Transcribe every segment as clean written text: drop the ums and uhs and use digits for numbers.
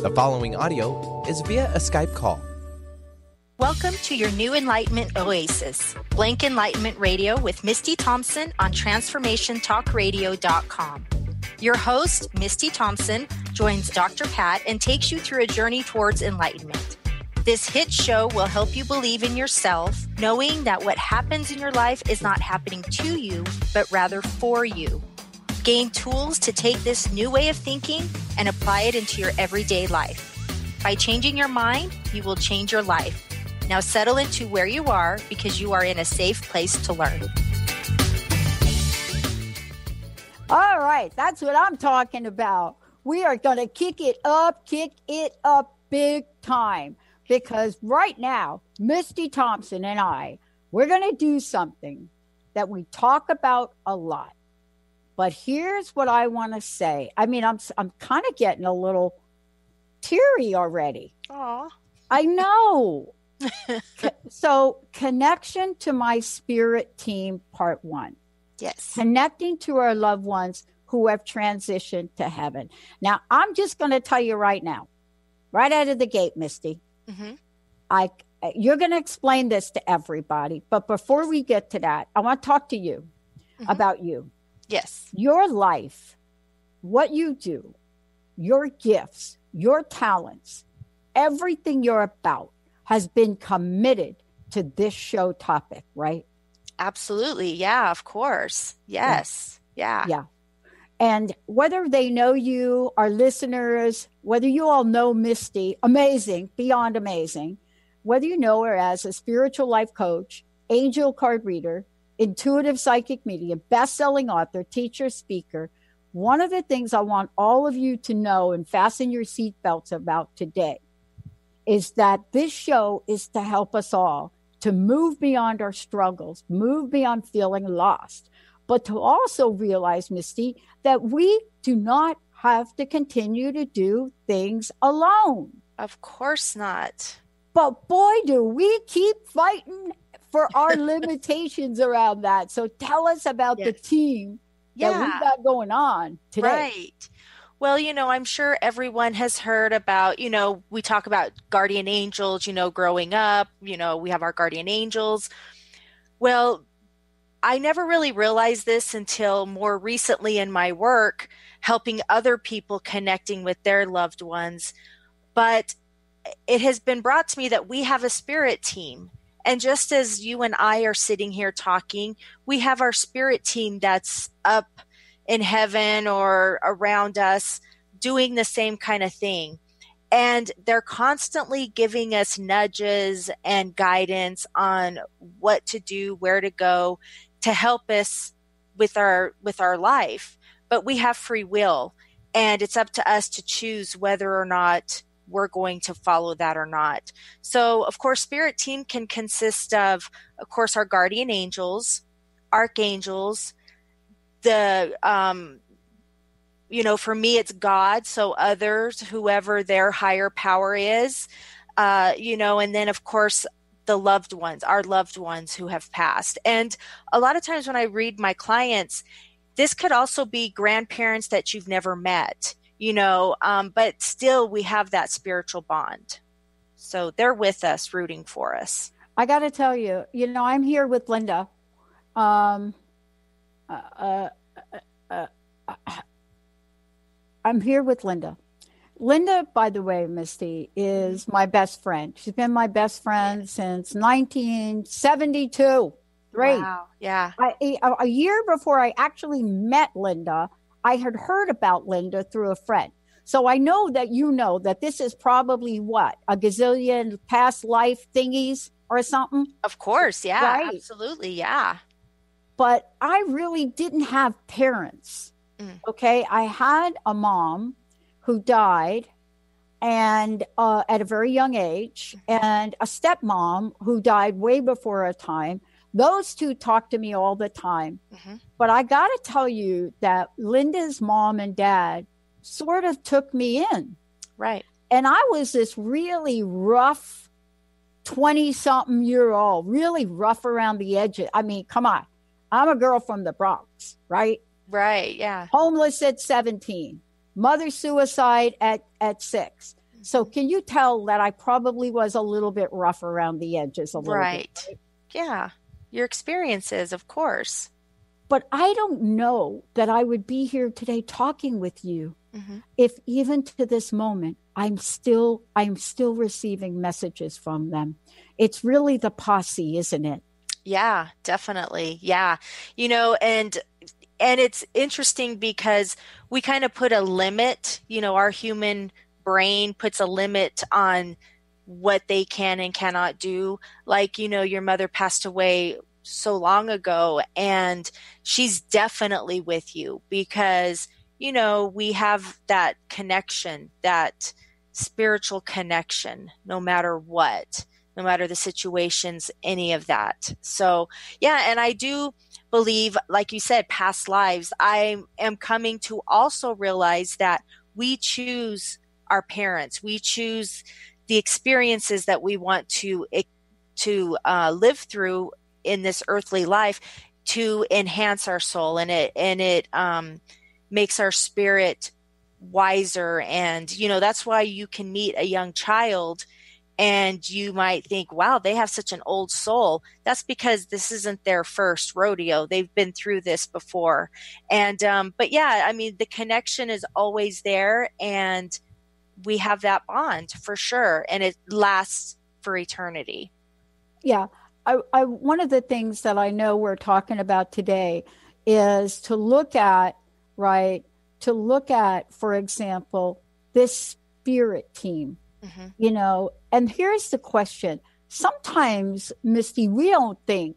The following audio is via a Skype call. Welcome to your new Enlightenment Oasis, Blank Enlightenment Radio with Misty Thompson on TransformationTalkRadio.com. Your host, Misty Thompson, joins Dr. Pat and takes you through a journey towards enlightenment. This hit show will help you believe in yourself, knowing that what happens in your life is not happening to you, but rather for you. Gain tools to take this new way of thinking and apply it into your everyday life. By changing your mind, you will change your life. Now settle into where you are because you are in a safe place to learn. All right, that's what I'm talking about. We are going to kick it up big time. Because right now, Misty Thompson and we're going to do something that we talk about a lot. But here's what I want to say. I mean, I'm kind of getting a little teary already. Aw. I know. So, connection to my spirit team, part 1. Yes. Connecting to our loved ones who have transitioned to heaven. Now, I'm just going to tell you right now, right out of the gate, Misty, you're going to explain this to everybody. But before we get to that, I want to talk to you about you. Yes. Your life, what you do, your gifts, your talents, everything you're about has been committed to this show topic, right? Absolutely. Yeah, of course. Yes. Yeah. And whether they know you, our listeners, whether you all know Misty, amazing, beyond amazing, whether you know her as a spiritual life coach, angel card reader, intuitive psychic medium, best-selling author, teacher, speaker, one of the things I want all of you to know and fasten your seatbelts about today is that this show is to help us all to move beyond our struggles, move beyond feeling lost, but to also realize, Misty, that we do not have to continue to do things alone. Of course not. But boy, do we keep fighting for our limitations around that. So tell us about the team that we've got going on today. Right. Well, I'm sure everyone has heard about, we talk about guardian angels, growing up, we have our guardian angels. Well, I never really realized this until more recently in my work, helping other people connecting with their loved ones. But it has been brought to me that we have a spirit team. And just as you and I are sitting here talking, we have our spirit team that's up in heaven or around us doing the same kind of thing. And they're constantly giving us nudges and guidance on what to do, where to go to help us with our life. But we have free will, and it's up to us to choose whether or not we're going to follow that or not. So, of course, spirit team can consist of course, our guardian angels, archangels, for me, it's God. So others, whoever their higher power is, and then, of course, the loved ones, our loved ones who have passed. And a lot of times when I read my clients, this could also be grandparents that you've never met, but still we have that spiritual bond. So they're with us, rooting for us. I got to tell you, I'm here with Linda. I'm here with Linda. Linda, by the way, Misty, is my best friend. She's been my best friend since 1972. Great. Wow. Yeah. A year before I actually met Linda, I had heard about Linda through a friend. So I know that that this is probably a gazillion past life thingies or something? Of course. Yeah, right? Absolutely. Yeah. But I really didn't have parents. Okay. I had a mom who died and at a very young age, and a stepmom who died way before her time. Those two talk to me all the time. But I got to tell you that Linda's mom and dad sort of took me in. Right. And I was this really rough 20-something year old, really rough around the edges. I mean, come on. I'm a girl from the Bronx, right? Right, yeah. Homeless at 17. Mother suicide at 6. So can you tell that I probably was a little bit rough around the edges a little bit? Right. Yeah. Your experiences, of course. But I don't know that I would be here today talking with you Mm-hmm. if even to this moment I'm still receiving messages from them. It's really the posse, isn't it? Yeah, definitely. Yeah. And it's interesting because we kind of put a limit, our human brain puts a limit on what they can and cannot do. Like, your mother passed away so long ago, and she's definitely with you because, we have that connection, that spiritual connection, no matter what, no matter the situations, any of that. So, yeah, and I do believe, like you said, past lives. I am coming to also realize that we choose our parents. We choose the experiences that we want to live through in this earthly life to enhance our soul, and it makes our spirit wiser. And that's why you can meet a young child and you might think, wow, they have such an old soul. That's because this isn't their first rodeo. They've been through this before. And, but yeah, I mean, the connection is always there, and we have that bond for sure. And it lasts for eternity. Yeah. I one of the things that I know we're talking about today is to look at, for example, this spirit team. Mm-hmm. And here's the question. Sometimes, Misty, we don't think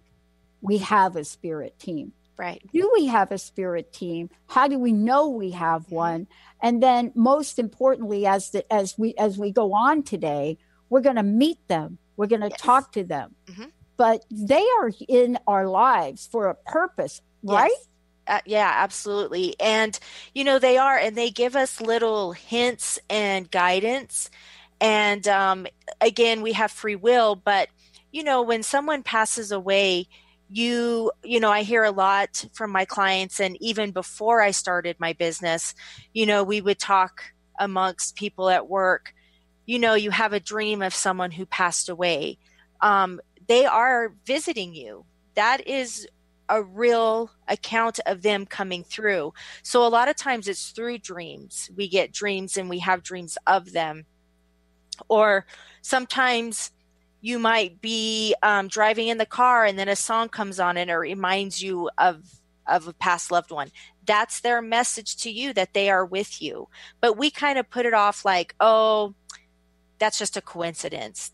we have a spirit team. Right. Do we have a spirit team? How do we know we have one? And then most importantly, as we go on today, we're going to meet them. We're going to talk to them. Mm-hmm. But they are in our lives for a purpose, right? Yes. Yeah, absolutely. And, they are, and they give us little hints and guidance. And again, we have free will, but when someone passes away, I hear a lot from my clients, and even before I started my business, we would talk amongst people at work. You have a dream of someone who passed away. They are visiting you. That is a real account of them coming through. So a lot of times it's through dreams. We get dreams and we have dreams of them. Or sometimes you might be driving in the car and then a song comes on and it reminds you of a past loved one. That's their message to you, that they are with you. But we kind of put it off like, oh, that's just a coincidence.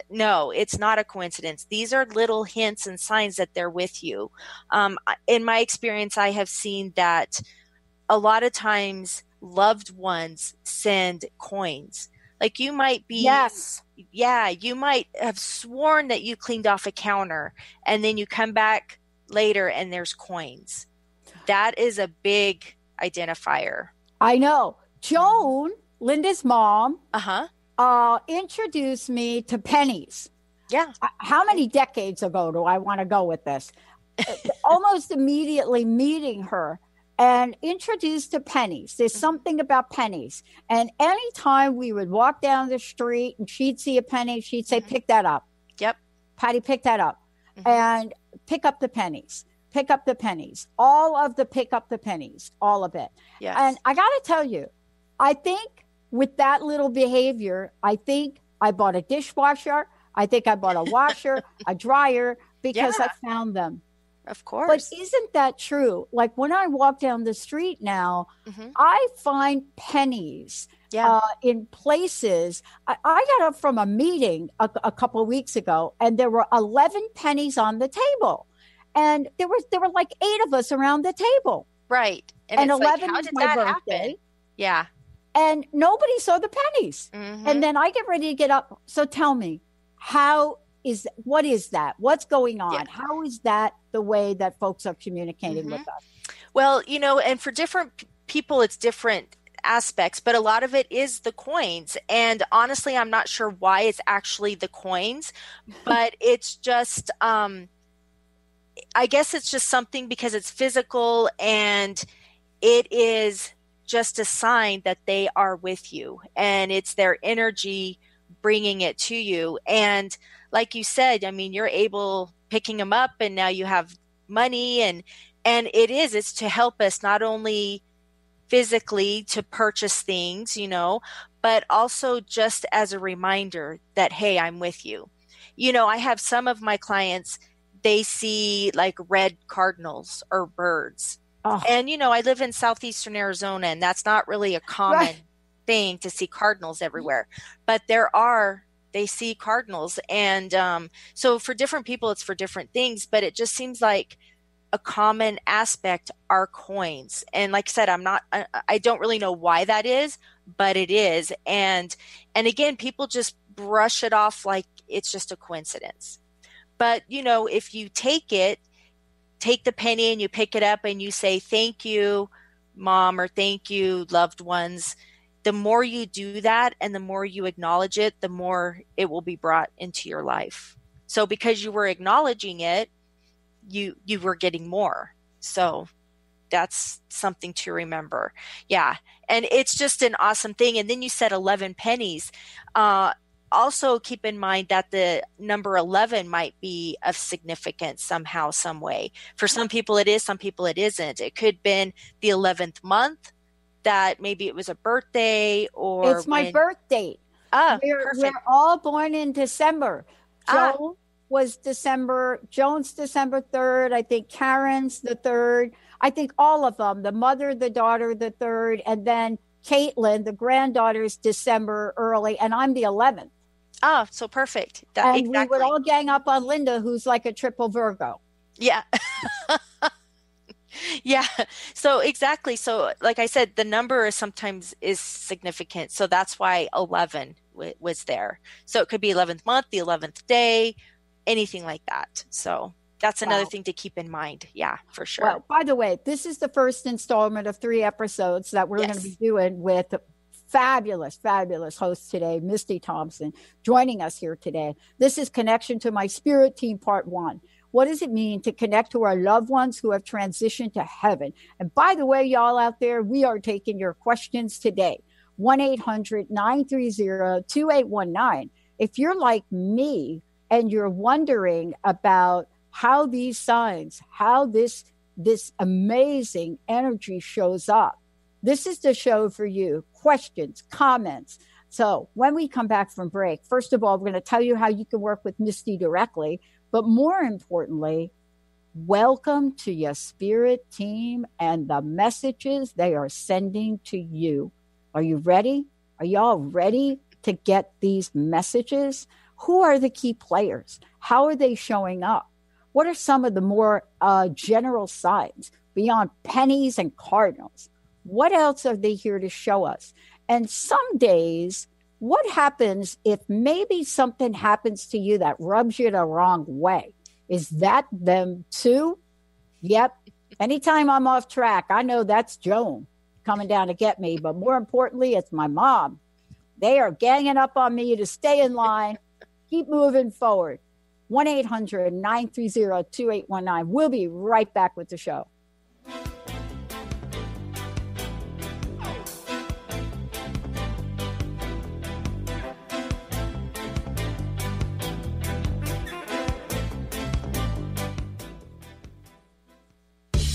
No, it's not a coincidence. These are little hints and signs that they're with you. In my experience, I have seen that a lot of times loved ones send coins. Like you might be, Yes. Yeah, you might have sworn that you cleaned off a counter and then you come back later and there's coins. That is a big identifier. I know. Joan, Linda's mom, Uh-huh. Introduced me to pennies. Yeah. How many decades ago do I want to go with this? Almost immediately meeting her and introduced to pennies. There's something about pennies. And anytime we would walk down the street and she'd see a penny, she'd say, pick that up. Yep. Patty, pick that up. And pick up the pennies. Pick up the pennies. All of the pick up the pennies. All of it. Yes. And I got to tell you, I think with that little behavior, I think I bought a dishwasher. I think I bought a washer, a dryer, because I found them. Of course. But isn't that true? Like when I walk down the street now, I find pennies in places. I got up from a meeting a couple of weeks ago, and there were 11 pennies on the table. And there were like 8 of us around the table. Right. And 11 like, was my birthday. Happen? Yeah. And nobody saw the pennies. And then I get ready to get up. So tell me, what is that? What's going on? Yeah. How is that the way that folks are communicating with us? Well, and for different people, it's different aspects, but a lot of it is the coins. And honestly, I'm not sure why it's actually the coins, but it's just, I guess it's just something because it's physical and it is just a sign that they are with you, and it's their energy bringing it to you. And like you said, I mean, you're able picking them up, and now you have money, and it's to help us not only physically to purchase things, but also just as a reminder that, hey, I'm with you. I have some of my clients, they see like red cardinals or birds. Oh. And, I live in southeastern Arizona, and that's not really a common thing to see cardinals everywhere. But they see cardinals. And so for different people, it's for different things. But it just seems like a common aspect are coins. And like I said, I don't really know why that is, but it is. And again, people just brush it off like it's just a coincidence. But, if you take the penny and you pick it up and you say, thank you, Mom, or thank you, loved ones, the more you do that and the more you acknowledge it, the more it will be brought into your life. So because you were acknowledging it, you were getting more. So that's something to remember. Yeah. And it's just an awesome thing. And then you said 11 pennies. Also keep in mind that the number 11 might be of significance somehow, some way. For some people it is, some people it isn't. It could have been the 11th month, that maybe it was a birthday, or it's my birth date. We're all born in December. Joan was Joan's December 3rd. I think Karen's the 3rd. I think all of them, the mother, the daughter, the 3rd, and then Caitlin, the granddaughter's December early, and I'm the 11th. Oh, so perfect. We would all gang up on Linda, who's like a triple Virgo. Yeah. Yeah. So exactly. So like I said, the number sometimes is significant. So that's why 11 was there. So it could be 11th month, the 11th day, anything like that. So that's another thing to keep in mind. Yeah, for sure. Well, by the way, this is the first installment of 3 episodes that we're going to be doing with fabulous host today, Misty Thompson, joining us here today. This is Connection to My Spirit Team Part 1. What does it mean to connect to our loved ones who have transitioned to heaven? And by the way, y'all out there, we are taking your questions today. 1-800-930-2819. If you're like me and you're wondering about how these signs, how this amazing energy shows up, this is the show for you. Questions, comments. So when we come back from break, first of all, we're going to tell you how you can work with Misty directly. But more importantly, welcome to your spirit team and the messages they are sending to you. Are you ready? Are y'all ready to get these messages? Who are the key players? How are they showing up? What are some of the more general signs beyond pennies and cardinals? What else are they here to show us? And some days, what happens if maybe something happens to you that rubs you the wrong way? Is that them too? Yep. Anytime I'm off track, I know that's Joan coming down to get me. But more importantly, it's my mom. They are ganging up on me to stay in line, keep moving forward. 1-800-930-2819. We'll be right back with the show.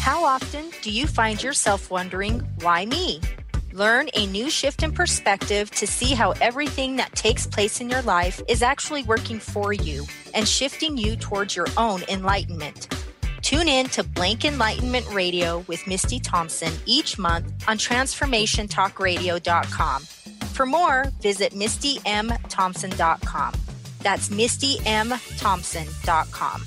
How often do you find yourself wondering, why me? Learn a new shift in perspective to see how everything that takes place in your life is actually working for you and shifting you towards your own enlightenment. Tune in to Blank Enlightenment Radio with Misty Thompson each month on TransformationTalkRadio.com. For more, visit MistyMThompson.com. That's MistyMThompson.com.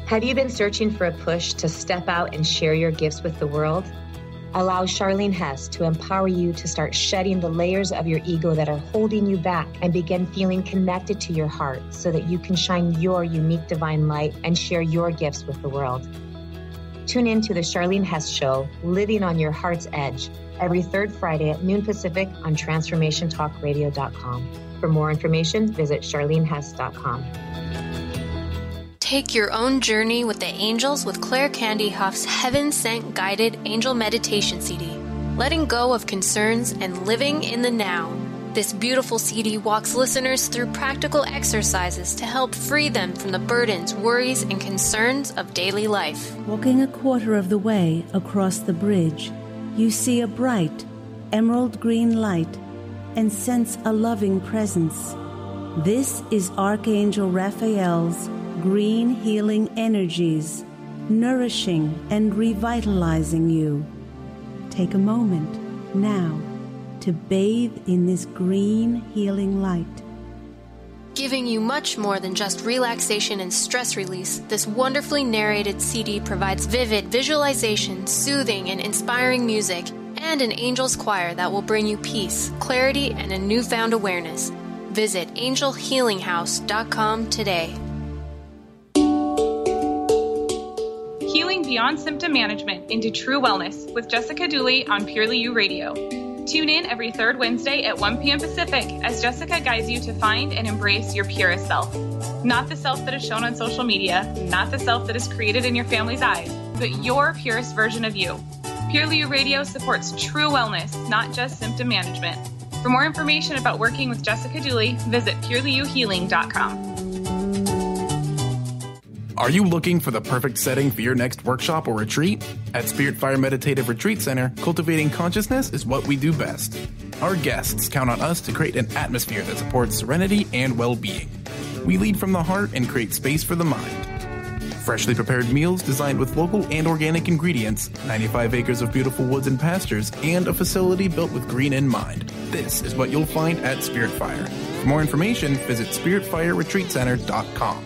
Have you been searching for a push to step out and share your gifts with the world? Allow Charlene Hess to empower you to start shedding the layers of your ego that are holding you back and begin feeling connected to your heart so that you can shine your unique divine light and share your gifts with the world. Tune in to the Charlene Hess Show, Living on Your Heart's Edge, every third Friday at noon Pacific on TransformationTalkRadio.com. For more information, visit CharleneHess.com. Take your own journey with the angels with Claire Candy Huff's Heaven Sent Guided Angel Meditation CD, letting go of concerns and living in the now. This beautiful CD walks listeners through practical exercises to help free them from the burdens, worries, and concerns of daily life. Walking a quarter of the way across the bridge, you see a bright, emerald green light and sense a loving presence. This is Archangel Raphael's green healing energies, nourishing and revitalizing you. Take a moment now to bathe in this green healing light. Giving you much more than just relaxation and stress release, this wonderfully narrated CD provides vivid visualization, soothing and inspiring music, and an angel's choir that will bring you peace, clarity, and a newfound awareness. Visit angelhealinghouse.com today. Healing Beyond Symptom Management into True Wellness with Jessica Dooley on Purely You Radio. Tune in every third Wednesday at 1 p.m. Pacific as Jessica guides you to find and embrace your purest self. Not the self that is shown on social media, not the self that is created in your family's eyes, but your purest version of you. Purely You Radio supports true wellness, not just symptom management. For more information about working with Jessica Dooley, visit purelyyouhealing.com. Are you looking for the perfect setting for your next workshop or retreat? At Spirit Fire Meditative Retreat Center, cultivating consciousness is what we do best. Our guests count on us to create an atmosphere that supports serenity and well-being. We lead from the heart and create space for the mind. Freshly prepared meals designed with local and organic ingredients, 95 acres of beautiful woods and pastures, and a facility built with green in mind. This is what you'll find at Spirit Fire. For more information, visit spiritfireretreatcenter.com.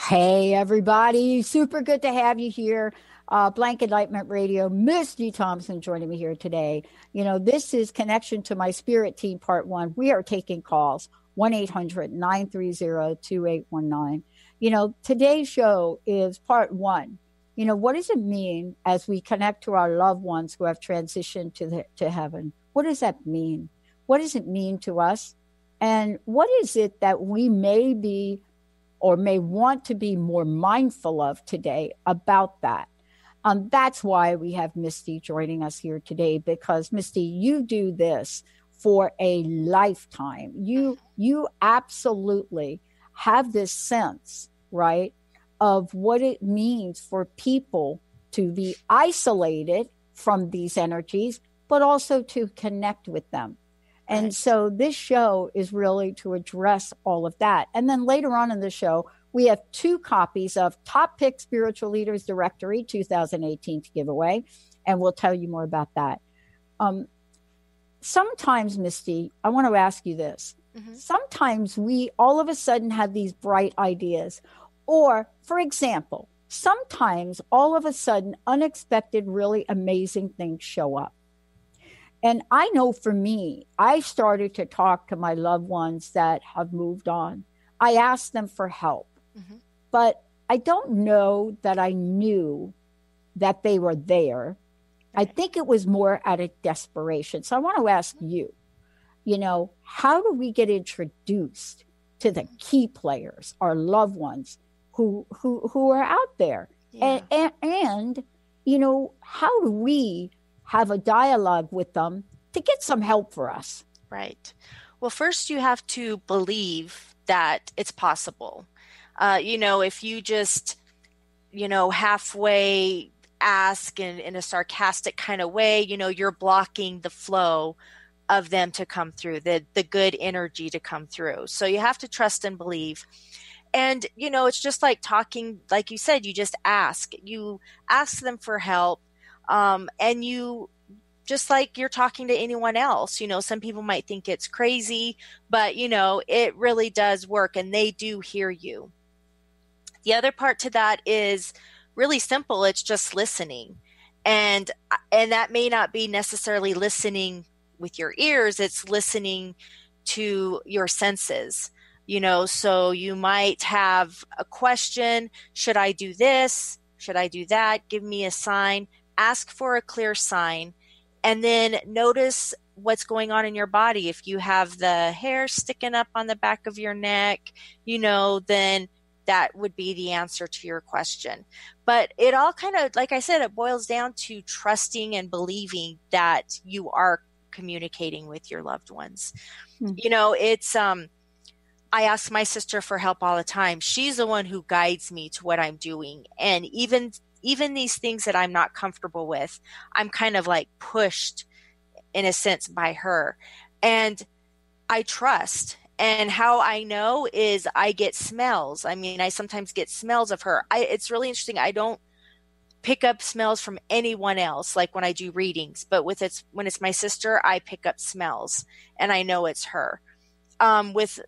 Hey, everybody. Super good to have you here. Blank Enlightenment Radio, Misty Thompson joining me here today. You know, this is Connection to My Spirit Team Part 1. We are taking calls, 1-800-930-2819. You know, today's show is Part 1. You know, what does it mean as we connect to our loved ones who have transitioned to heaven? What does that mean? What does it mean to us? And what is it that we may be or may want to be more mindful of today about that? That's why we have Misty joining us here today, because Misty, you do this for a lifetime. You absolutely have this sense, right, of what it means for people to be isolated from these energies, but also to connect with them. And so this show is really to address all of that. And then later on in the show, we have 2 copies of Top Pick Spiritual Leaders Directory 2018 to give away. And we'll tell you more about that. Sometimes, Misty, I want to ask you this. Mm-hmm. Sometimes we all of a sudden have these bright ideas. Or, for example, sometimes all of a sudden unexpected, really amazing things show up. And I know for me, I started to talk to my loved ones that have moved on. I asked them for help, mm-hmm. but I don't know that I knew that they were there. Right. I think it was more out of desperation. So I want to ask you, you know, how do we get introduced to the key players, our loved ones who are out there? Yeah. And, you know, how do we have a dialogue with them to get some help for us? Right. Well, first you have to believe that it's possible. You know, if you just, you know, halfway ask in a sarcastic kind of way, you know, you're blocking the flow of them to come through, the good energy to come through. So you have to trust and believe. And, you know, it's just like talking, like you said, you just ask. You ask them for help. And you, just like you're talking to anyone else, you know, some people might think it's crazy, but, you know, it really does work and they do hear you. The other part to that is really simple. It's just listening. And that may not be necessarily listening with your ears. It's listening to your senses, you know, so you might have a question. Should I do this? Should I do that? Give me a sign. Ask for a clear sign. And then notice what's going on in your body. If you have the hair sticking up on the back of your neck, then that would be the answer to your question. But it all kind of, like I said, it boils down to trusting and believing that you are communicating with your loved ones. It's, I ask my sister for help all the time. She's the one who guides me to what I'm doing. And even these things that I'm not comfortable with, I'm kind of like pushed in a sense by her. And I trust. And how I know is I get smells. I mean, I sometimes get smells of her. It's really interesting. I don't pick up smells from anyone else, like when I do readings, but when it's my sister, I pick up smells and I know it's her. With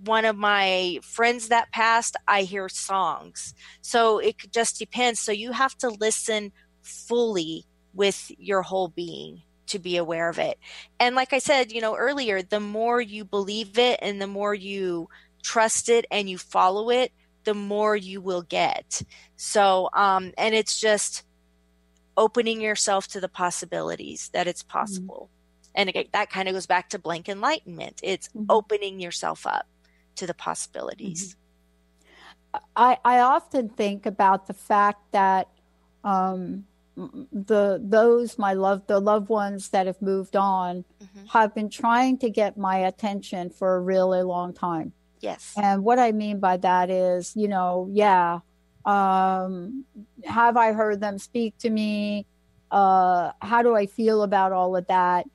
one of my friends that passed, I hear songs. So it just depends. So you have to listen fully with your whole being to be aware of it. And like I said, earlier, the more you believe it and the more you trust it and you follow it, the more you will get. So, and it's just opening yourself to the possibilities that it's possible. And again, that kind of goes back to blank enlightenment. It's opening yourself up to the possibilities. I often think about the fact that the loved ones that have moved on have been trying to get my attention for a really long time. Yes. And what I mean by that is, have I heard them speak to me? How do I feel about all of that?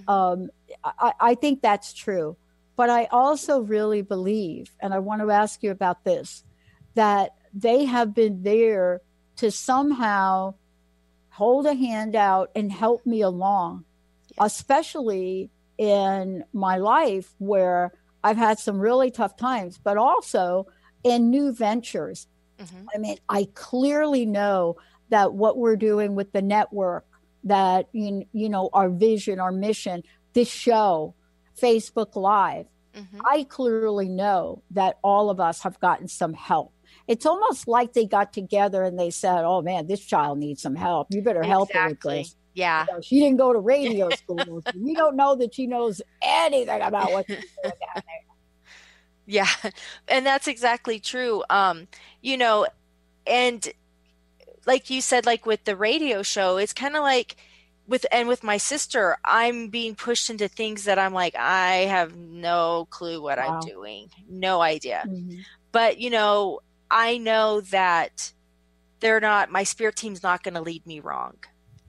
I think that's true. But I also really believe, and I want to ask you about this, that they have been there to somehow hold a hand out and help me along, especially in my life where I've had some really tough times, but also in new ventures. I mean, I clearly know that what we're doing with the network, that, our vision, our mission, this show, Facebook Live, I clearly know that all of us have gotten some help. It's almost like they got together and they said, oh man, this child needs some help. You better help her with this. Yeah. She didn't go to radio school. We don't know that she knows anything about what she's doing down there. Yeah. And that's exactly true. And like you said, like with the radio show, it's kind of like with my sister, I'm being pushed into things that I'm like, I have no clue what I'm doing. No idea. But, I know that my spirit team's not going to lead me wrong.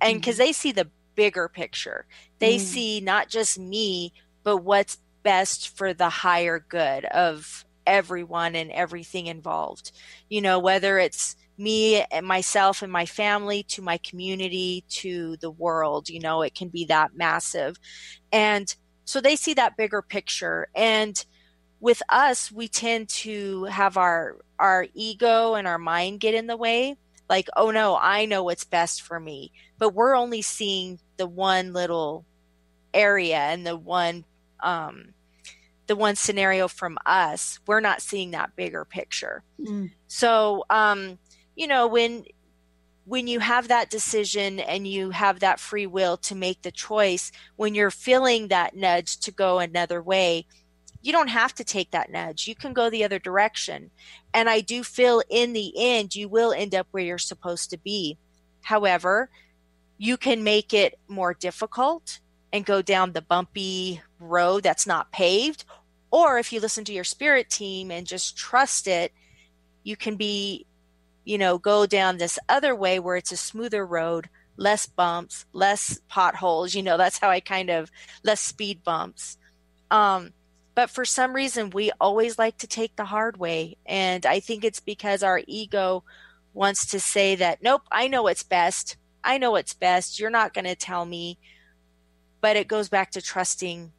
And because they see the bigger picture, they see not just me, but what's best for the higher good of everyone and everything involved. Whether it's me and myself and my family, to my community, to the world, it can be that massive. And so they see that bigger picture. And with us, we tend to have our ego and our mind get in the way. Like, oh no, I know what's best for me. But we're only seeing the one little area and the one scenario from us. We're not seeing that bigger picture. So, when you have that decision and you have that free will to make the choice, when you're feeling that nudge to go another way, you don't have to take that nudge. You can go the other direction. And I do feel in the end, you will end up where you're supposed to be. However, you can make it more difficult and go down the bumpy road that's not paved. Or if you listen to your spirit team and just trust it, you can go down this other way where it's a smoother road, less bumps, less potholes. That's how less speed bumps. But for some reason, we always like to take the hard way. And I think it's because our ego wants to say that, nope, I know what's best. I know what's best. You're not going to tell me. But it goes back to trusting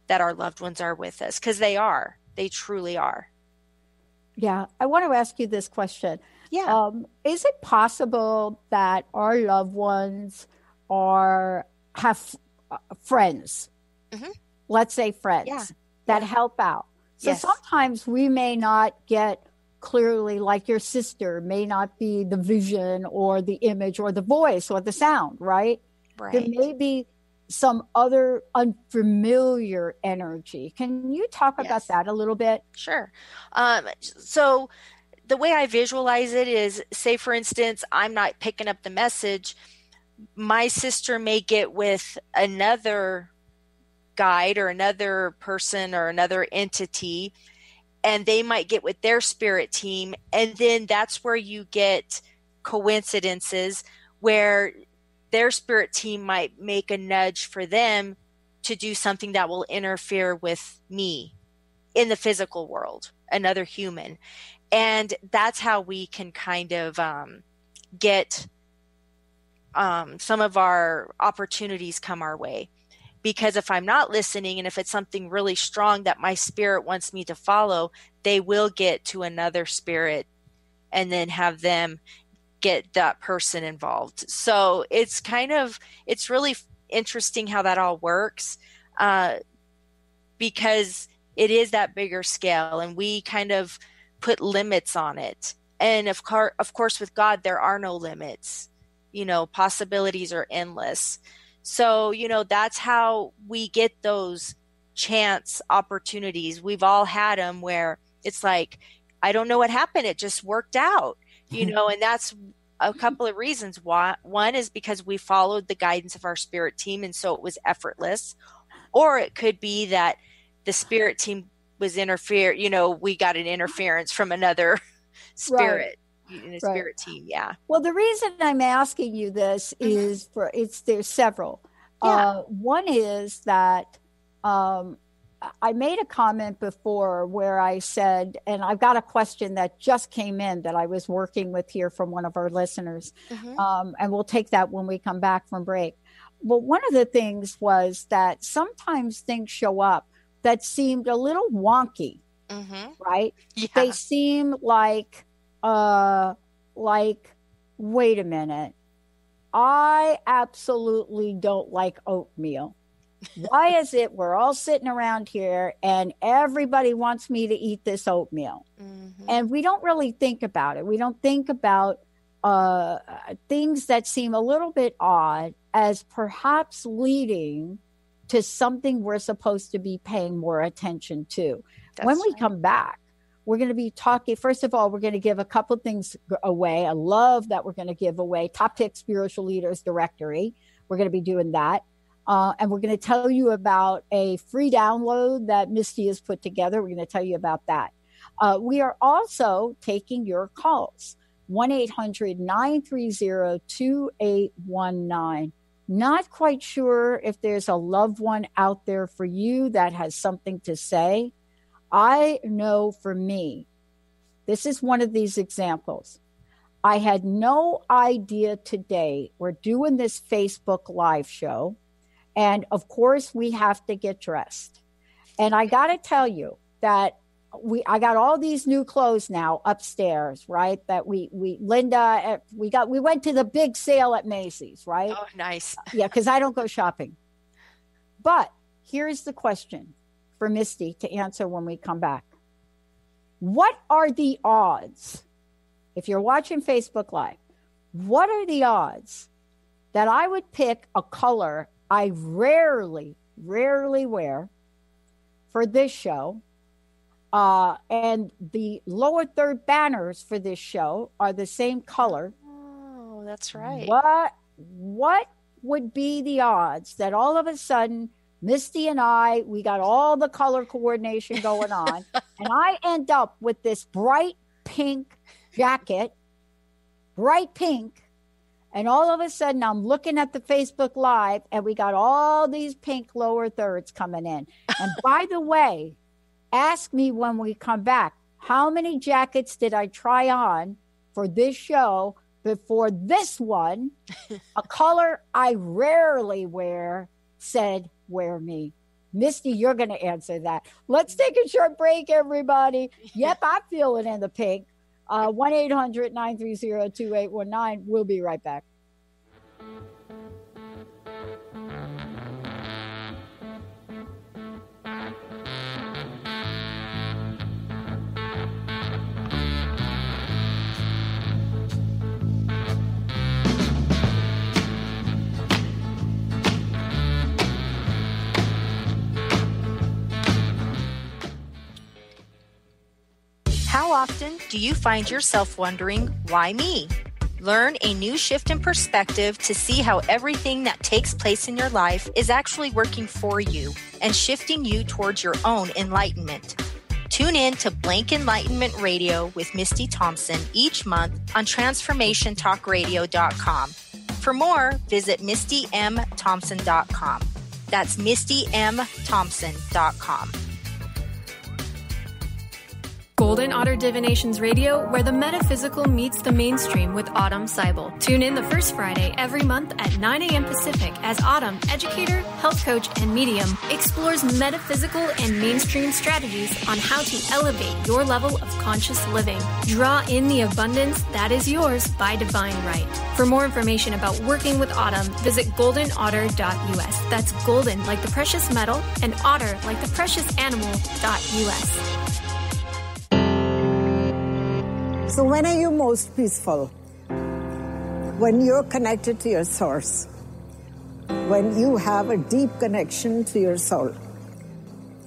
that our loved ones are with us, because they are. They truly are. Yeah. I want to ask you this question. Yeah. Is it possible that our loved ones have friends? Let's say friends. Yeah. That help out. So sometimes we may not get clearly, like your sister, may not be the vision or the image or the voice or the sound, right? Right. There may be some other unfamiliar energy. Can you talk about that a little bit? Sure. So the way I visualize it is, say, for instance, I'm not picking up the message. My sister may get with another guide or another person or another entity, and they might get with their spirit team. And then that's where you get coincidences where their spirit team might make a nudge for them to do something that will interfere with me in the physical world, another human. And that's how we can kind of get some of our opportunities come our way. Because if I'm not listening, and if it's something really strong that my spirit wants me to follow, they will get to another spirit and then have them get that person involved. So it's really interesting how that all works, because it is that bigger scale, and we kind of put limits on it. And of course, with God, there are no limits. Possibilities are endless. So, that's how we get those chance opportunities. We've all had them where it's like, I don't know what happened. It just worked out, and that's a couple of reasons. Why? One is because we followed the guidance of our spirit team, and so it was effortless. Or it could be that the spirit team was we got an interference from another spirit. In a spirit team, yeah. Well, the reason I'm asking you this is there's several. One is that I made a comment before where I said, and I've got a question that just came in that I was working with here from one of our listeners, and we'll take that when we come back from break. Well, one of the things was that sometimes things show up that seemed a little wonky, right? Yeah. They seem like, wait a minute, I absolutely don't like oatmeal. Why is it we're all sitting around here and everybody wants me to eat this oatmeal? And we don't really think about it. We don't think about things that seem a little bit odd as perhaps leading to something we're supposed to be paying more attention to. When we come back, we're going to be talking. First of all, we're going to give a couple of things away. I love that we're going to give away Top Pick Spiritual Leaders Directory. We're going to be doing that. And we're going to tell you about a free download that Misty has put together. We're going to tell you about that. We are also taking your calls. 1-800-930-2819. Not quite sure if there's a loved one out there for you that has something to say. I know for me, this is one of these examples. I had no idea today we're doing this Facebook live show. And of course, we have to get dressed. And I got to tell you that I got all these new clothes now upstairs, right? That we went to the big sale at Macy's, right? Oh, nice. Yeah, because I don't go shopping. But here's the question for Misty to answer when we come back. What are the odds, if you're watching Facebook Live, what are the odds that I would pick a color I rarely wear for this show? And the lower third banners for this show are the same color. Oh, that's right. What would be the odds that all of a sudden Misty and we got all the color coordination going on, and I end up with this bright pink jacket, bright pink, and all of a sudden I'm looking at the Facebook Live and we got all these pink lower thirds coming in. And by the way, ask me when we come back, how many jackets did I try on for this show before this one, a color I rarely wear, said, wear me? Misty, you're going to answer that. Let's take a short break, everybody. Yep, I'm feeling in the pink. 1-800-930-2819. We'll be right back. How often do you find yourself wondering, why me? Learn a new shift in perspective to see how everything that takes place in your life is actually working for you and shifting you towards your own enlightenment. Tune in to Blank Enlightenment Radio with Misty Thompson each month on TransformationTalkRadio.com. For more, visit MistyMThompson.com. That's MistyMThompson.com. Golden Otter Divinations Radio, where the metaphysical meets the mainstream with Autumn Seibel. Tune in the first Friday every month at 9 a.m. Pacific as Autumn, educator, health coach, and medium, explores metaphysical and mainstream strategies on how to elevate your level of conscious living. Draw in the abundance that is yours by divine right. For more information about working with Autumn, visit goldenotter.us. That's golden like the precious metal and otter like the precious animal.us. So when are you most peaceful? When you're connected to your source. When you have a deep connection to your soul.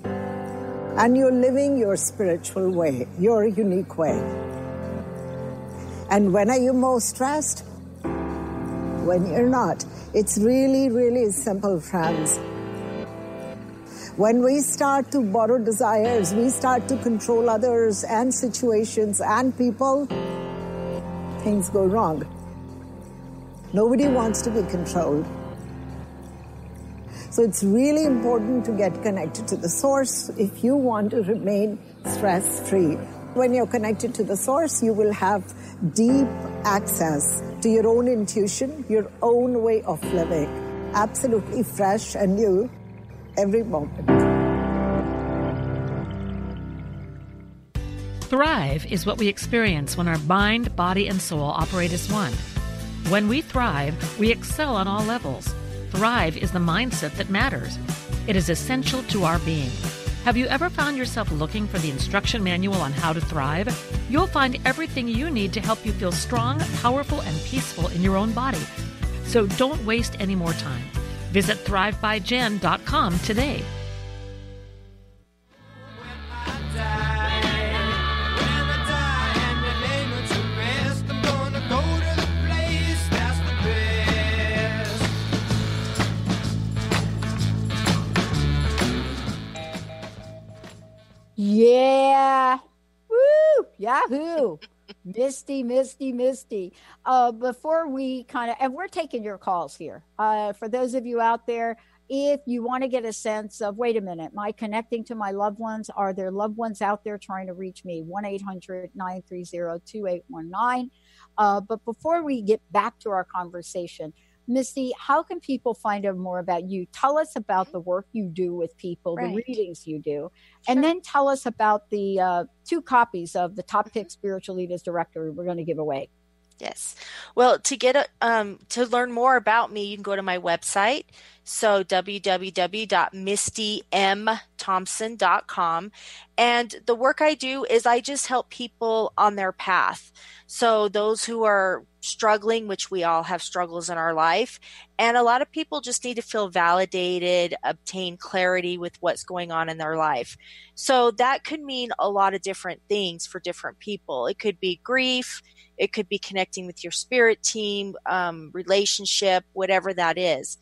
And you're living your spiritual way, your unique way. And when are you most stressed? When you're not. It's really, really simple, friends. When we start to borrow desires, we start to control others and situations and people, things go wrong. Nobody wants to be controlled. So it's really important to get connected to the source if you want to remain stress-free. When you're connected to the source, you will have deep access to your own intuition, your own way of living, absolutely fresh and new. Every moment. Thrive is what we experience when our mind, body, and soul operate as one. When we thrive, we excel on all levels. Thrive is the mindset that matters. It is essential to our being. Have you ever found yourself looking for the instruction manual on how to thrive? You'll find everything you need to help you feel strong, powerful, and peaceful in your own body. So don't waste any more time. Visit thrivebyjen.com today. Yeah. Woo! Yahoo! Misty. Before we and we're taking your calls here. For those of you out there, if you want to get a sense of, wait a minute, am I connecting to my loved ones? Are there loved ones out there trying to reach me? 1-800-930-2819. But before we get back to our conversation, Misty, how can people find out more about you? Tell us about the work you do with people, the readings you do, and then tell us about the 2 copies of the Top Pick Spiritual Leaders Directory we're going to give away. Yes. Well, to get to learn more about me, you can go to my website. So www.mistymthompson.com. And the work I do is I just help people on their path. So those who are struggling, which we all have struggles in our life, and a lot of people just need to feel validated, obtain clarity with what's going on in their life. So that could mean a lot of different things for different people. It could be grief. It could be connecting with your spirit team, relationship, whatever that is.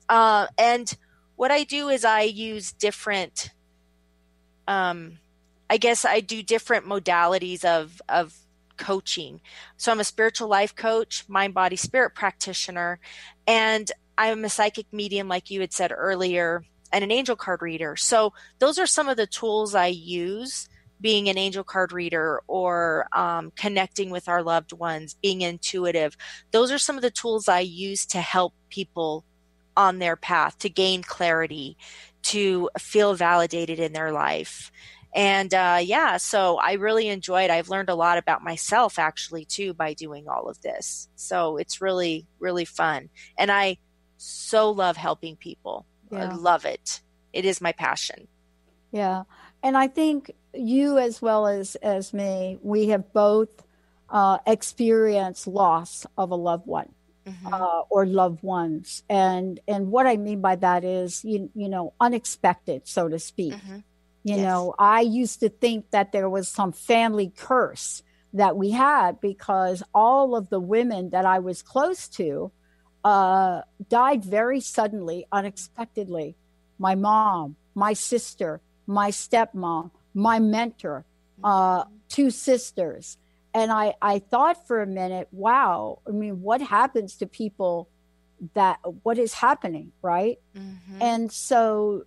And what I do is I use different, I do different modalities of coaching. So I'm a spiritual life coach, mind, body, spirit practitioner, and I'm a psychic medium, like you had said earlier, and an angel card reader. So those are some of the tools I use, being an angel card reader or connecting with our loved ones, being intuitive. Those are some of the tools I use to help people on their path, to gain clarity, to feel validated in their life. And so I really enjoy it. I've learned a lot about myself actually too by doing all of this. So it's really, really fun. And I so love helping people. Yeah. I love it. It is my passion. Yeah. And I think you as well as me, we have both experienced loss of a loved one. Mm-hmm. Or loved ones. And what I mean by that is, unexpected, so to speak. Mm-hmm. You Yes. know, I used to think that there was some family curse that we had because all of the women that I was close to died very suddenly, unexpectedly. My mom, my sister, my stepmom, my mentor, two sisters. And I thought for a minute, wow, I mean, what happens to people what is happening, right? Mm-hmm. And so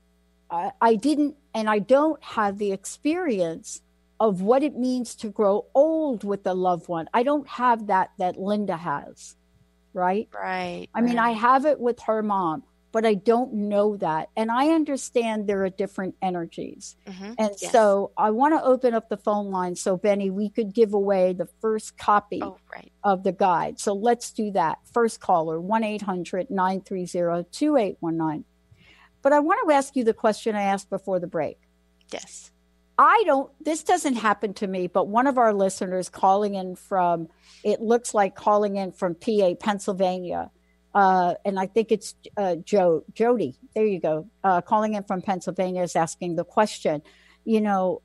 I didn't, and I don't have the experience of what it means to grow old with a loved one. I don't have that Linda has, right? Right. I mean, I have it with her mom, but I don't know that. And I understand there are different energies. Mm-hmm. And Yes. so I want to open up the phone line so, Benny, we could give away the first copy of the guide. So let's do that. First caller, 1-800-930-2819. But I want to ask you the question I asked before the break. Yes. This doesn't happen to me, but one of our listeners it looks like calling in from PA, Pennsylvania. And I think it's Jody. There you go. Calling in from Pennsylvania is asking the question, you know,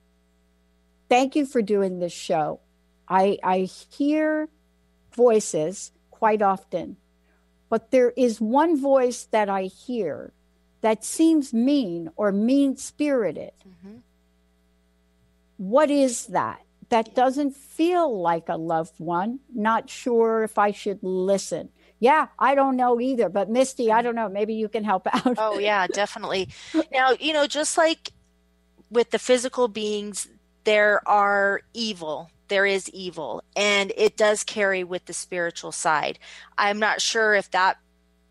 thank you for doing this show. I hear voices quite often, but there is one voice that I hear that seems mean or mean-spirited. Mm-hmm. What is that? That doesn't feel like a loved one. Not sure if I should listen. Yeah, I don't know either. But Misty, I don't know. Maybe you can help out. Oh, yeah, definitely. Now, you know, just like with the physical beings, there is evil, and it does carry with the spiritual side. I'm not sure if that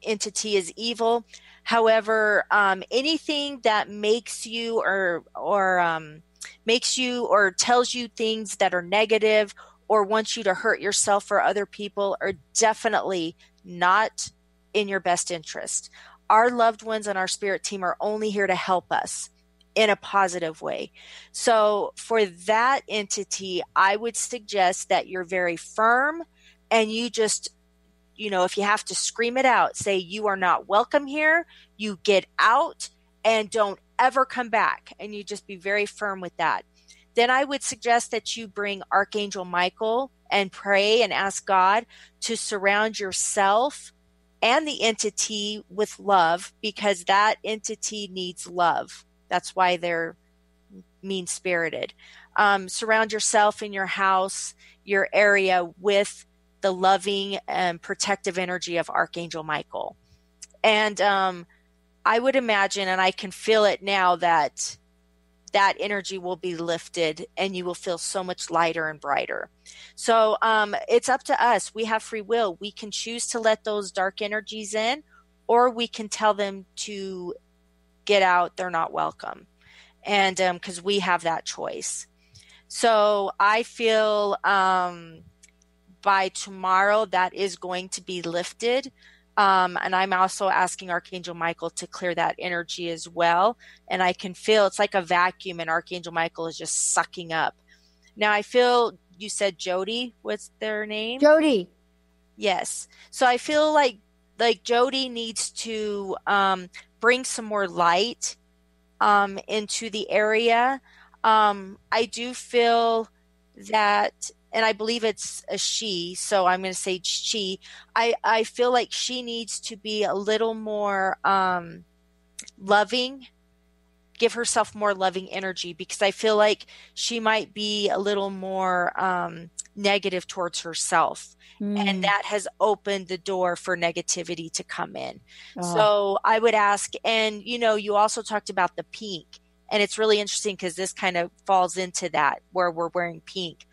entity is evil. However, anything that makes you or tells you things that are negative or wants you to hurt yourself or other people are definitely not in your best interest. Our loved ones and our spirit team are only here to help us in a positive way. So for that entity, I would suggest that you're very firm and you just, you know, if you have to scream it out, say you are not welcome here, you get out and don't ever come back. And you just be very firm with that. Then I would suggest that you bring Archangel Michael and pray and ask God to surround yourself and the entity with love, because that entity needs love. That's why they're mean-spirited. Surround yourself in your house, your area with the loving and protective energy of Archangel Michael. And I would imagine, and I can feel it now, that energy will be lifted and you will feel so much lighter and brighter. So it's up to us. We have free will. We can choose to let those dark energies in, or we can tell them to get out. They're not welcome. And because we have that choice. So I feel by tomorrow that is going to be lifted. And I'm also asking Archangel Michael to clear that energy as well. And I can feel it's like a vacuum and Archangel Michael is just sucking up. Now I feel, you said Jody, what's their name? Jody. Yes. So I feel like Jody needs to bring some more light into the area. I do feel that, and I believe it's a she, so I'm going to say she. I feel like she needs to be a little more loving, give herself more loving energy, because I feel like she might be a little more negative towards herself. And that has opened the door for negativity to come in. So I would ask, and you also talked about the pink, and it's really interesting because this kind of falls into that where we're wearing pink.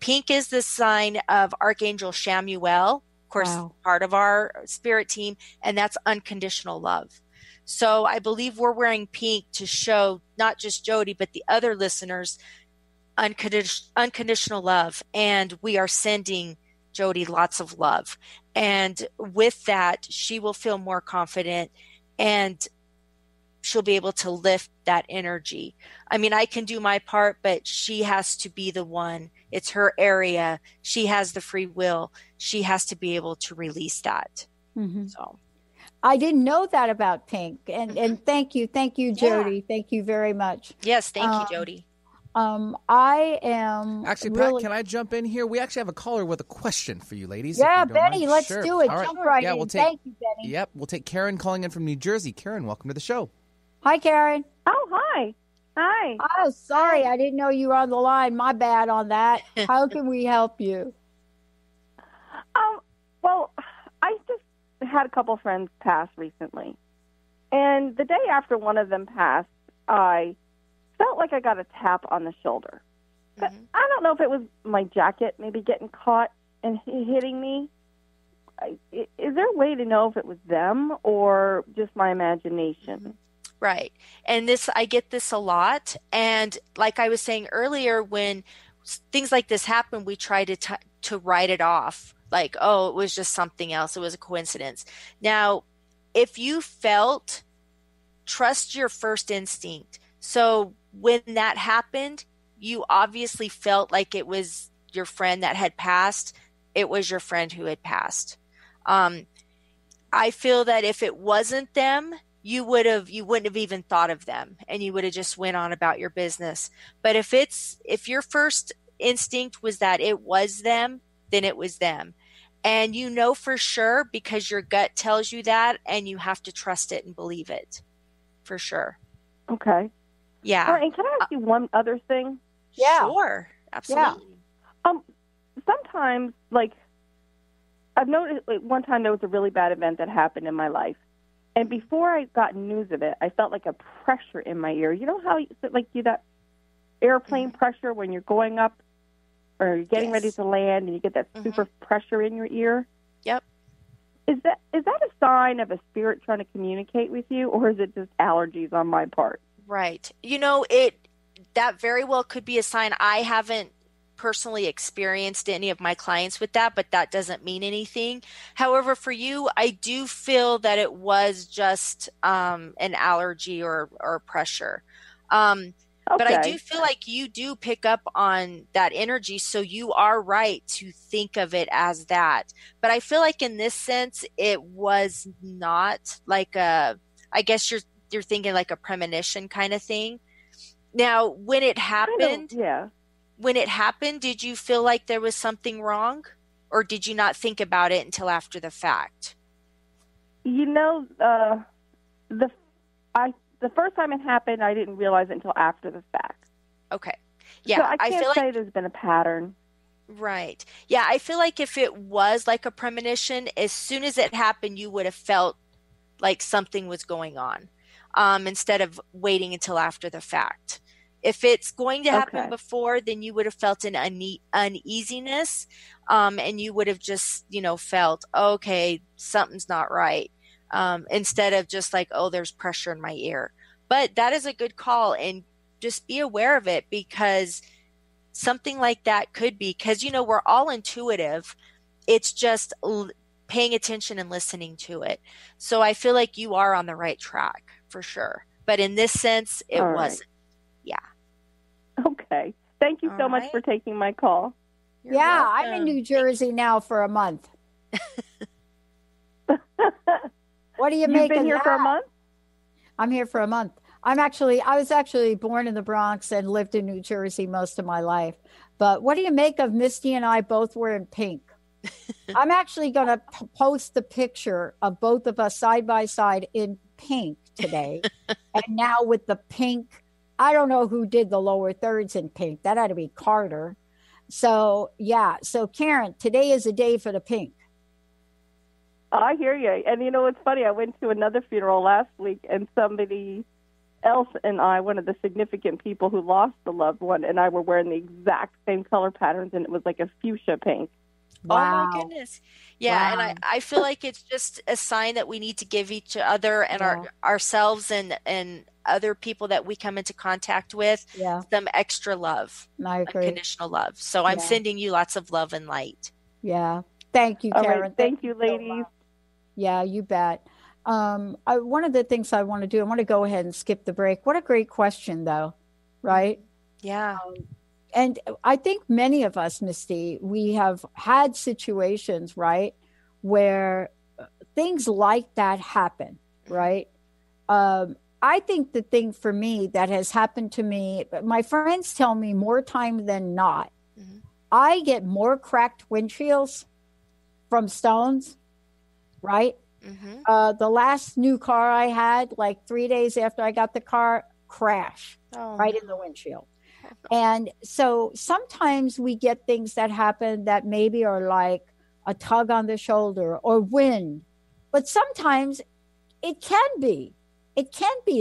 Pink is the sign of Archangel Shamuel, of course, part of our spirit team, and that's unconditional love. So I believe we're wearing pink to show not just Jody, but the other listeners unconditional love, and we are sending Jody lots of love. And with that, she will feel more confident and she'll be able to lift that energy. I mean, I can do my part, but she has to be the one. It's her area. She has the free will. She has to be able to release that. Mm-hmm. So I didn't know that about pink. And thank you, Jody. Yeah. Thank you very much. Yes, thank you, Jody. I am Actually, really... Pat, can I jump in here? We actually have a caller with a question for you, ladies. Yeah, if you don't Benny, mind. let's Sure. do it. All right. Jump right Yeah, in. we'll take, Thank you, Benny. Yep, we'll take Karen calling in from New Jersey. Karen, welcome to the show. Hi, Karen. Oh, hi. Hi. Oh, sorry. I didn't know you were on the line. My bad on that. How can we help you? Well, I just had a couple friends pass recently. And the day after one of them passed, I felt like I got a tap on the shoulder. But I don't know if it was my jacket maybe getting caught and hitting me. Is there a way to know if it was them or just my imagination? Right. And I get this a lot. And like I was saying earlier, when things like this happen, we try to write it off. Like, oh, it was just something else. It was a coincidence. Now, if you trust your first instinct. So when that happened, you obviously felt like it was your friend that had passed. It was your friend who had passed. I feel that if it wasn't them, you wouldn't have even thought of them, and you would have just went on about your business. But if your first instinct was that it was them, then it was them. And you know for sure because your gut tells you that, and you have to trust it and believe it for sure. Okay. Yeah. All right, and can I ask you one other thing? Yeah. Sure. Absolutely. Yeah. Sometimes, like, I've noticed one time there was a really bad event that happened in my life. And before I got news of it, I felt like a pressure in my ear. You know how that airplane pressure when you're going up or you're getting ready to land and you get that super pressure in your ear? Yep. Is that a sign of a spirit trying to communicate with you, or is it just allergies on my part? Right. That very well could be a sign. I haven't personally experienced any of my clients with that, but that doesn't mean anything. However, for you, I do feel that it was just an allergy or pressure. But I do feel like you do pick up on that energy, so you are right to think of it as that. But I feel like in this sense, it was not like I guess you're thinking like a premonition kind of thing. Now, when it happened, did you feel like there was something wrong, or did you not think about it until after the fact? The first time it happened, I didn't realize it until after the fact. Okay. Yeah. So I can't say there's been a pattern. Right. Yeah. I feel like if it was like a premonition, as soon as it happened, you would have felt like something was going on, instead of waiting until after the fact. If it's going to happen before, then you would have felt an uneasiness, and you would have just, felt, okay, something's not right, instead of just like, oh, there's pressure in my ear. But that is a good call, and just be aware of it, because something like that could be, because, we're all intuitive. It's just paying attention and listening to it. So I feel like you are on the right track for sure. But in this sense, it wasn't. Yeah. Okay. Thank you so much for taking my call. You're welcome. I'm in New Jersey now for a month. What do you make of that? You've been here for a month? I'm here for a month. I was actually born in the Bronx and lived in New Jersey most of my life. But what do you make of Misty and I both wearing pink? I'm actually going to post the picture of both of us side by side in pink today. And now with the pink, I don't know who did the lower thirds in pink. That had to be Carter. So, yeah. So, Karen, today is a day for the pink. I hear you. And, it's funny. I went to another funeral last week, and somebody else and I, one of the significant people who lost a loved one, and I were wearing the exact same color patterns, and it was like a fuchsia pink. Wow. Oh, my goodness. Yeah, wow. And I feel like it's just a sign that we need to give each other and ourselves and other people that we come into contact with some extra love, unconditional love. So I'm sending you lots of love and light. Yeah. Thank you, Karen. Right. Thank you, ladies. Yeah, you bet. One of the things I want to do, I want to go ahead and skip the break. What a great question, though, right? Yeah. And I think many of us, Misty, we have had situations, right, where things like that happen, right? I think the thing for me that has happened to me, my friends tell me more time than not, I get more cracked windshields from stones, right? The last new car I had, like 3 days after I got the car, crash right in the windshield. And so sometimes we get things that happen that maybe are like a tug on the shoulder or wind, but sometimes it can be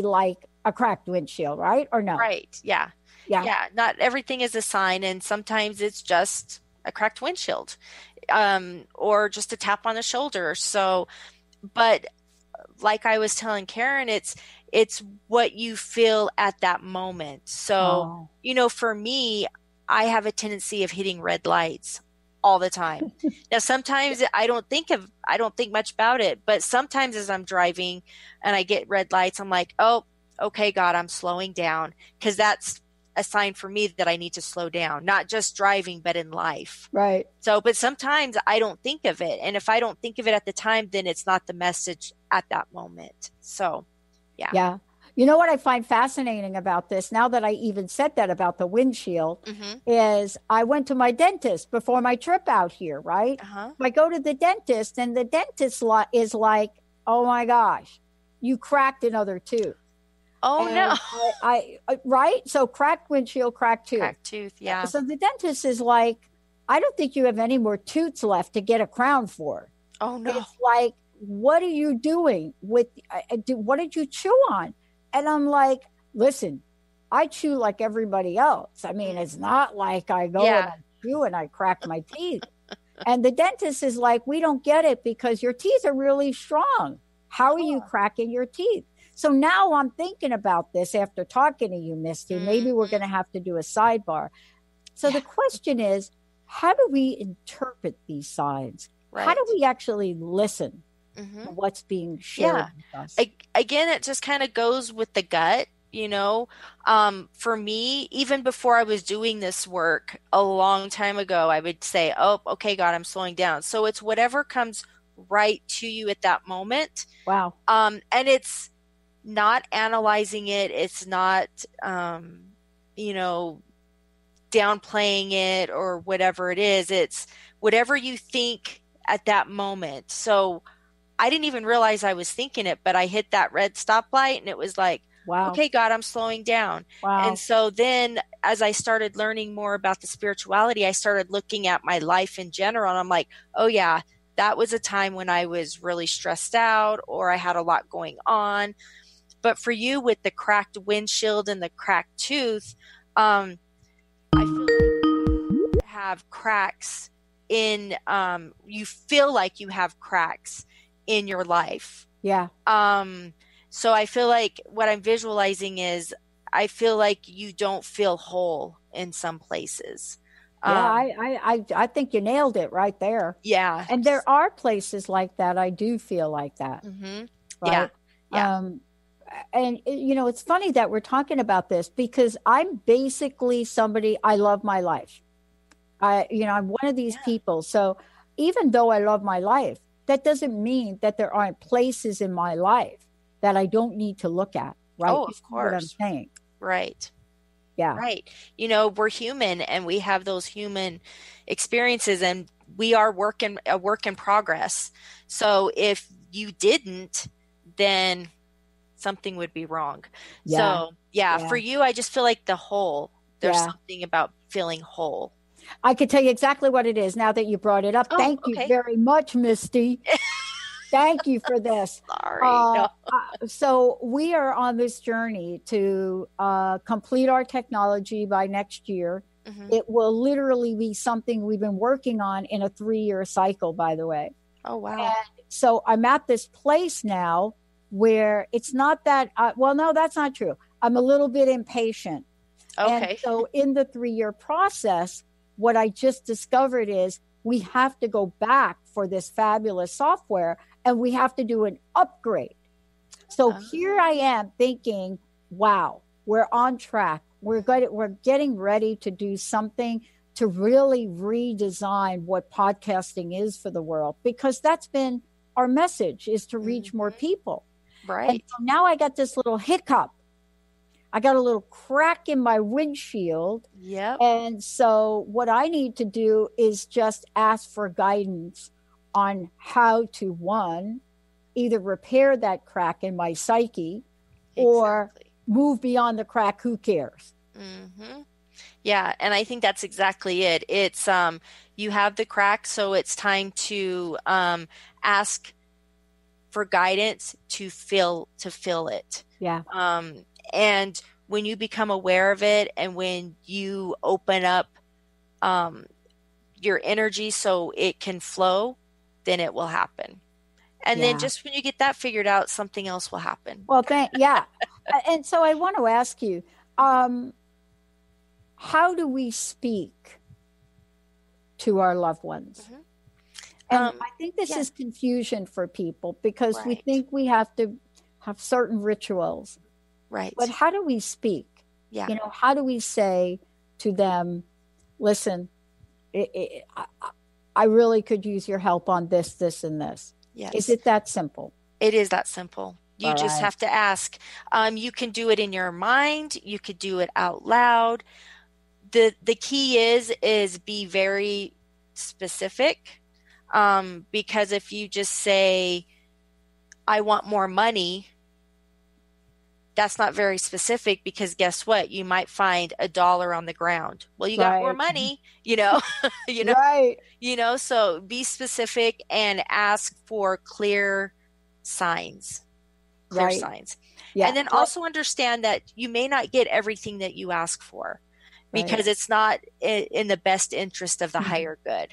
like a cracked windshield, right? Or no? Right. Yeah. Not everything is a sign, and sometimes it's just a cracked windshield, or just a tap on the shoulder. So, but like I was telling Karen, it's what you feel at that moment. So, for me, I have a tendency of hitting red lights all the time. Now, sometimes I don't think much about it, but sometimes as I'm driving and I get red lights, I'm like, oh, okay, God, I'm slowing down, because that's a sign for me that I need to slow down, not just driving, but in life. Right. So, but sometimes I don't think of it. And if I don't think of it at the time, then it's not the message at that moment. So, yeah. Yeah. You know what I find fascinating about this, now that I even said that about the windshield, is I went to my dentist before my trip out here, right? I go to the dentist, and the dentist is like, oh my gosh, you cracked another tooth. Oh, and no. I right? So cracked windshield, cracked tooth. Cracked tooth, yeah. So the dentist is like, I don't think you have any more tooths left to get a crown for. Oh, no. It's like, what are you doing with, what did you chew on? And I'm like, listen, I chew like everybody else. I mean, it's not like I go and I chew and I crack my teeth. And the dentist is like, we don't get it because your teeth are really strong. How are you cracking your teeth? So now I'm thinking about this after talking to you, Misty. Maybe we're going to have to do a sidebar. So the question is, how do we interpret these signs? Right. How do we actually listen to what's being shared with us? Again, it just kind of goes with the gut, For me, even before I was doing this work a long time ago, I would say, oh, okay, God, I'm slowing down. So it's whatever comes right to you at that moment. Wow. And it's not analyzing it. It's not, downplaying it or whatever it is. It's whatever you think at that moment. So I didn't even realize I was thinking it, but I hit that red stoplight and it was like, wow, okay, God, I'm slowing down. Wow. And so then as I started learning more about the spirituality, I started looking at my life in general. And I'm like, oh yeah, that was a time when I was really stressed out or I had a lot going on. But for you with the cracked windshield and the cracked tooth, I feel like you have cracks in, you feel like you have cracks in your life. Yeah. So I feel like what I'm visualizing is I feel like you don't feel whole in some places. I think you nailed it right there. Yeah. And there are places like that. I do feel like that. Right? Yeah. And, it's funny that we're talking about this because I'm basically somebody, I love my life. I'm one of these people. So even though I love my life, that doesn't mean that there aren't places in my life that I don't need to look at. Right. Oh, of course. What I'm saying. Right. Yeah. Right. We're human and we have those human experiences and we are a work in progress. So if you didn't, then something would be wrong. Yeah. So for you, I just feel like there's something about feeling whole. I could tell you exactly what it is now that you brought it up. Oh, Thank you very much, Misty. Thank you for this. Sorry. So we are on this journey to complete our technology by next year. It will literally be something we've been working on in a 3-year cycle, by the way. Oh, wow. And so I'm at this place now where it's not that, no, that's not true. I'm a little bit impatient. Okay. And so in the 3-year process, what I just discovered is we have to go back for this fabulous software and we have to do an upgrade. So here I am thinking, wow, we're on track. We're getting ready to do something to really redesign what podcasting is for the world, because that's been our message is to reach more people. Right. And so now I got this little hiccup. I got a little crack in my windshield. Yep. And so what I need to do is just ask for guidance on how to, one, either repair that crack in my psyche or move beyond the crack. Who cares? Mm-hmm. Yeah. And I think that's exactly it. It's, you have the crack, so it's time to ask for guidance to fill it. Yeah. And when you become aware of it and when you open up your energy so it can flow, then it will happen. And then just when you get that figured out, something else will happen. Well, and so I want to ask you, how do we speak to our loved ones? Mm-hmm. And I think this is confusion for people because we think we have to have certain rituals. Right. But how do we speak? Yeah. You know, how do we say to them, listen, I really could use your help on this, this, and this. Yes. Is it that simple? It is that simple. You All just right. have to ask. You can do it in your mind. You could do it out loud. The key is be very specific. Because if you just say, I want more money, that's not very specific because guess what? You might find $1 on the ground. Well, you got more money, Right. So be specific and ask for clear signs. Yeah. And then also understand that you may not get everything that you ask for because it's not in the best interest of the higher good.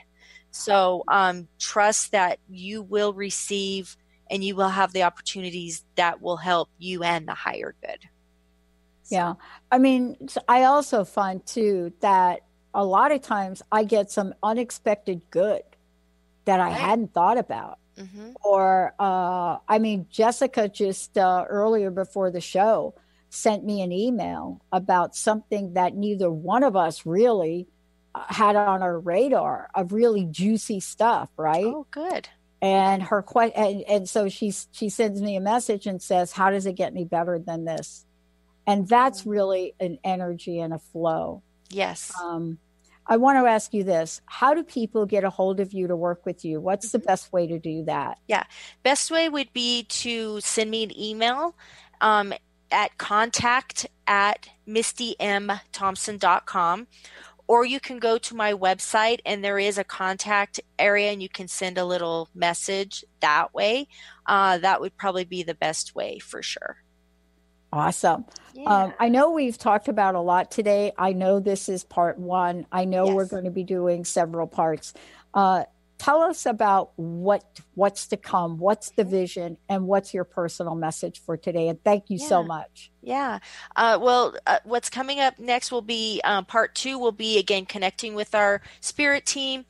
So trust that you will receive and you will have the opportunities that will help you and the higher good. Yeah. I mean, I also find too that a lot of times I get some unexpected good that I hadn't thought about. Mm-hmm. Or, Jessica just earlier before the show sent me an email about something that neither one of us really had on our radar, of really juicy stuff, right? Oh, good. And her and so she sends me a message and says, how does it get any better than this? And that's really an energy and a flow. Yes. I want to ask you this. How do people get a hold of you to work with you? What's the best way to do that? Yeah. Best way would be to send me an email at contact@mistymthompson.com. Or you can go to my website and there is a contact area and you can send a little message that way. That would probably be the best way for sure. Awesome. Yeah. I know we've talked about a lot today. I know this is part one. I know we're going to be doing several parts. Tell us about what's to come, what's the vision, and what's your personal message for today. And thank you so much. Yeah. What's coming up next will be part 2 will be, again, connecting with our spirit team.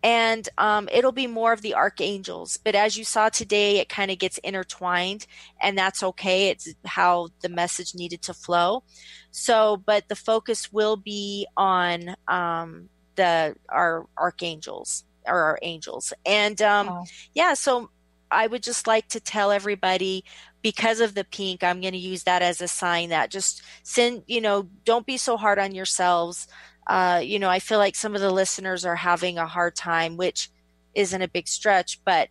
And it'll be more of the archangels. But as you saw today, it kind of gets intertwined. And that's okay. It's how the message needed to flow. So, but the focus will be on our archangels. Or our angels. And so I would just like to tell everybody, because of the pink, I'm going to use that as a sign that just don't be so hard on yourselves. I feel like some of the listeners are having a hard time, which isn't a big stretch, but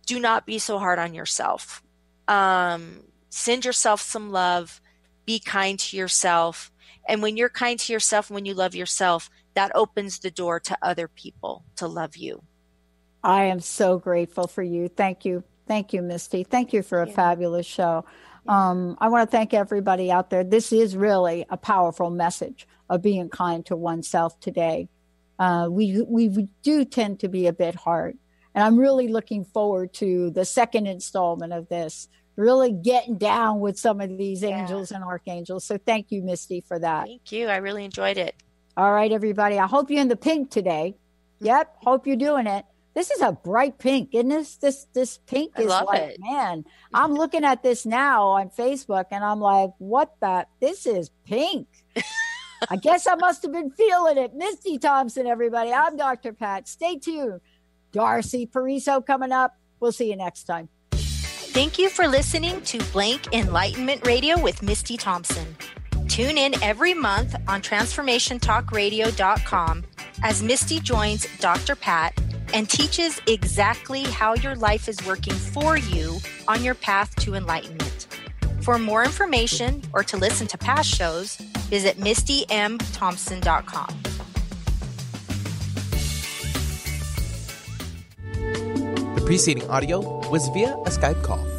do not be so hard on yourself. Send yourself some love, be kind to yourself. And when you're kind to yourself, when you love yourself, that opens the door to other people to love you. I am so grateful for you. Thank you. Thank you, Misty. Thank you for a fabulous show. I want to thank everybody out there. This is really a powerful message of being kind to oneself today. We do tend to be a bit hard. And I'm really looking forward to the second installment of this, really getting down with some of these angels and archangels. So thank you, Misty, for that. Thank you. I really enjoyed it. All right, everybody. I hope you're in the pink today. Yep. Hope you're doing it. This is a bright pink, isn't this? This pink is like, man, I'm looking at this now on Facebook and I'm like, this is pink. I guess I must have been feeling it. Misty Thompson, everybody. I'm Dr. Pat. Stay tuned. Darcy Pariso coming up. We'll see you next time. Thank you for listening to Blank Enlightenment Radio with Misty Thompson. Tune in every month on TransformationTalkRadio.com as Misty joins Dr. Pat and teaches exactly how your life is working for you on your path to enlightenment. For more information or to listen to past shows, visit MistyMThompson.com. The preceding audio was via a Skype call.